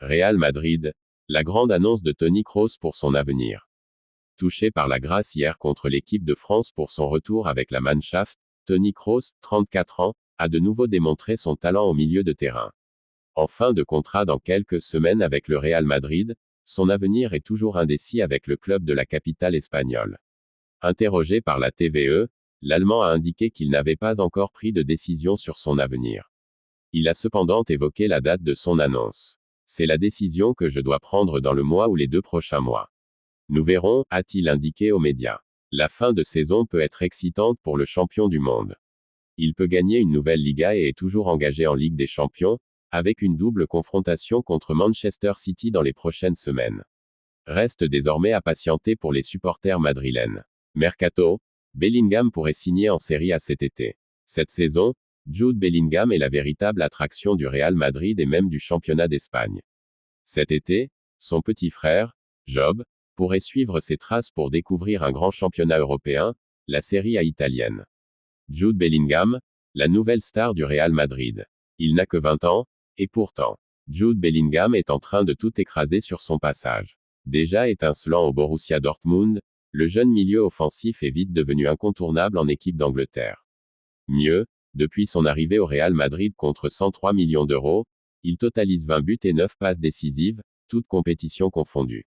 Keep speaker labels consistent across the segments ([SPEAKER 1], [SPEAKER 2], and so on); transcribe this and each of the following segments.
[SPEAKER 1] Real Madrid, la grande annonce de Toni Kroos pour son avenir. Touché par la grâce hier contre l'équipe de France pour son retour avec la Mannschaft, Toni Kroos, 34 ans, a de nouveau démontré son talent au milieu de terrain. En fin de contrat dans quelques semaines avec le Real Madrid, son avenir est toujours indécis avec le club de la capitale espagnole. Interrogé par la TVE, l'Allemand a indiqué qu'il n'avait pas encore pris de décision sur son avenir. Il a cependant évoqué la date de son annonce. C'est la décision que je dois prendre dans le mois ou les 2 prochains mois. Nous verrons, a-t-il indiqué aux médias. La fin de saison peut être excitante pour le champion du monde. Il peut gagner une nouvelle Liga et est toujours engagé en Ligue des Champions, avec une double confrontation contre Manchester City dans les prochaines semaines. Reste désormais à patienter pour les supporters madrilènes. Mercato, Bellingham pourrait signer en Serie A cet été. Cette saison, Jude Bellingham est la véritable attraction du Real Madrid et même du championnat d'Espagne. Cet été, son petit frère, Job, pourrait suivre ses traces pour découvrir un grand championnat européen, la Serie A italienne. Jude Bellingham, la nouvelle star du Real Madrid. Il n'a que 20 ans, et pourtant, Jude Bellingham est en train de tout écraser sur son passage. Déjà étincelant au Borussia Dortmund, le jeune milieu offensif est vite devenu incontournable en équipe d'Angleterre. Mieux, depuis son arrivée au Real Madrid contre 103 millions d'euros, il totalise 20 buts et 9 passes décisives, toutes compétitions confondues.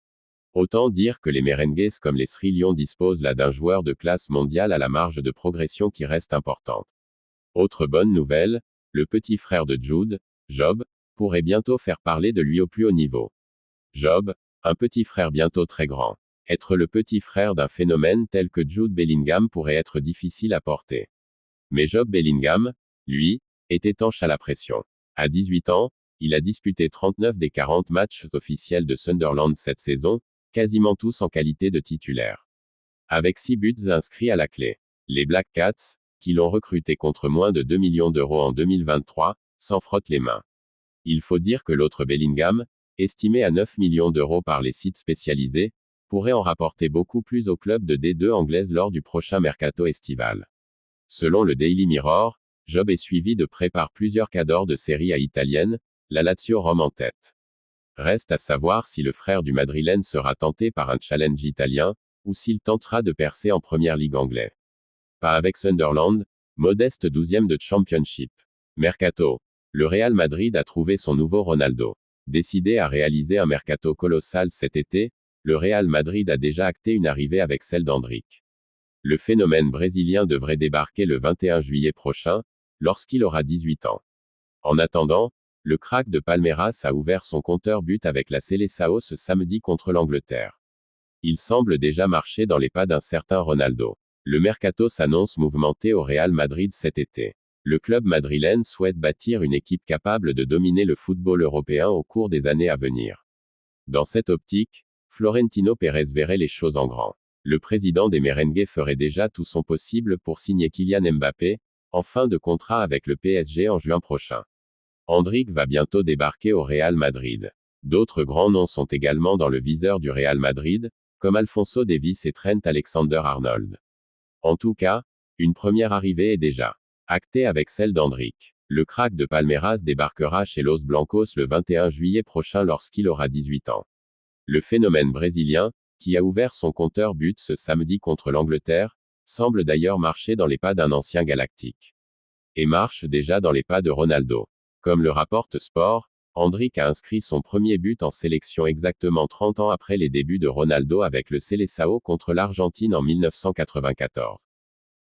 [SPEAKER 1] Autant dire que les merengues comme les Sri Lions disposent là d'un joueur de classe mondiale à la marge de progression qui reste importante. Autre bonne nouvelle, le petit frère de Jude, Job, pourrait bientôt faire parler de lui au plus haut niveau. Job, un petit frère bientôt très grand. Être le petit frère d'un phénomène tel que Jude Bellingham pourrait être difficile à porter. Mais Job Bellingham, lui, est étanche à la pression. À 18 ans, il a disputé 39 des 40 matchs officiels de Sunderland cette saison, quasiment tous en qualité de titulaire. Avec 6 buts inscrits à la clé. Les Black Cats, qui l'ont recruté contre moins de 2 millions d'euros en 2023, s'en frottent les mains. Il faut dire que l'autre Bellingham, estimé à 9 millions d'euros par les sites spécialisés, pourrait en rapporter beaucoup plus au club de D2 anglaise lors du prochain mercato estival. Selon le Daily Mirror, Job est suivi de près par plusieurs cadors de Serie A italienne, la Lazio Rome en tête. Reste à savoir si le frère du Madrilène sera tenté par un challenge italien, ou s'il tentera de percer en première ligue anglaise. Pas avec Sunderland, modeste 12e de Championship. Mercato. Le Real Madrid a trouvé son nouveau Ronaldo. Décidé à réaliser un mercato colossal cet été, le Real Madrid a déjà acté une arrivée avec celle d'Endrick. Le phénomène brésilien devrait débarquer le 21 juillet prochain, lorsqu'il aura 18 ans. En attendant, le crack de Palmeiras a ouvert son compteur but avec la Seleção ce samedi contre l'Angleterre. Il semble déjà marcher dans les pas d'un certain Ronaldo. Le mercato s'annonce mouvementé au Real Madrid cet été. Le club madrilène souhaite bâtir une équipe capable de dominer le football européen au cours des années à venir. Dans cette optique, Florentino Pérez verrait les choses en grand. Le président des merengues ferait déjà tout son possible pour signer Kylian Mbappé, en fin de contrat avec le PSG en juin prochain. Endrick va bientôt débarquer au Real Madrid. D'autres grands noms sont également dans le viseur du Real Madrid, comme Alphonso Davies et Trent Alexander-Arnold. En tout cas, une première arrivée est déjà actée avec celle d'Endrick. Le crack de Palmeiras débarquera chez Los Blancos le 21 juillet prochain lorsqu'il aura 18 ans. Le phénomène brésilien, qui a ouvert son compteur but ce samedi contre l'Angleterre, semble d'ailleurs marcher dans les pas d'un ancien galactique. Et marche déjà dans les pas de Ronaldo. Comme le rapporte Sport, Endrick a inscrit son premier but en sélection exactement 30 ans après les débuts de Ronaldo avec le Seleção contre l'Argentine en 1994.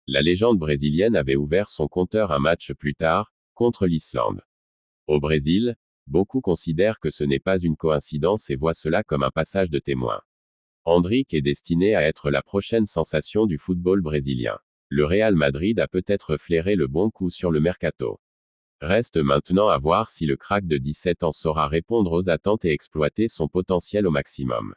[SPEAKER 1] La légende brésilienne avait ouvert son compteur un match plus tard, contre l'Islande. Au Brésil, beaucoup considèrent que ce n'est pas une coïncidence et voient cela comme un passage de témoin. Endrick est destiné à être la prochaine sensation du football brésilien. Le Real Madrid a peut-être flairé le bon coup sur le mercato. Reste maintenant à voir si le crack de 17 ans saura répondre aux attentes et exploiter son potentiel au maximum.